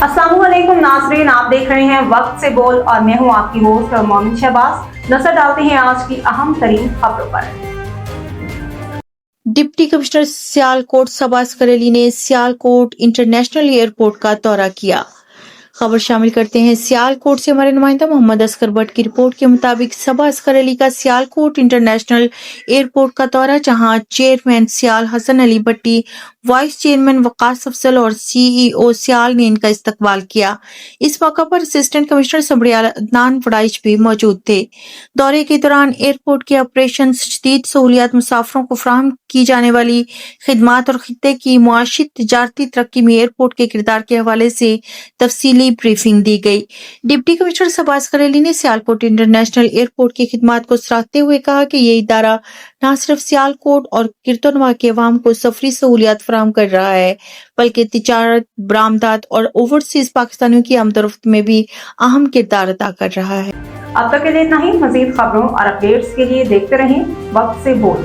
अस्सलाम वालेकुम नाज़रीन, आप देख रहे हैं वक्त से बोल और मैं हूं आपकी होस्ट मोमिन शहबाज। नजर डालते हैं आज की अहम तरीन खबरों पर। डिप्टी कमिश्नर सियालकोट शहबाज करेली ने सियालकोट इंटरनेशनल एयरपोर्ट का दौरा किया। खबर शामिल करते हैं सियालकोट से हमारे नुमाइंदा मोहम्मद असगर भट्ट की रिपोर्ट के मुताबिक शहबाज करेली का सियालकोट इंटरनेशनल एयरपोर्ट का दौरा, जहां चेयरमैन सियाल हसन अली भट्टी, वाइस चेयरमैन वकास अफजल और सीईओ सियाल ने इनका इस्तकबाल किया। इस मौका पर असिस्टेंट कमिश्नर सबड़ियाल अदनान वड़ाइच भी मौजूद थे। दौरे के दौरान एयरपोर्ट के ऑपरेशन, जदीद सहूलियात, मुसाफिरों को फराहम की जाने वाली खिदमात और खित्ते की मुआशी तिजारती तरक्की में एयरपोर्ट के किरदार के हवाले से तफसीली ब्रीफिंग दी गई। डिप्टी कमिश्नर शहबाज करेली ने सियालकोट इंटरनेशनल एयरपोर्ट की खिदमात को सराहते हुए कहा कि ये इदारा न सिर्फ सियालकोट और गिरदोनवा के अवाम को सफरी सहूलियात फराहम कर रहा है, बल्कि तिजारत, बरामदात और ओवरसीज पाकिस्तानियों की आमदोरफ्त में भी अहम किरदार अदा कर रहा है। अब तक के लिए इतना ही। मजीद खबरों और अपडेट्स के लिए देखते रहें वक्त से बोल।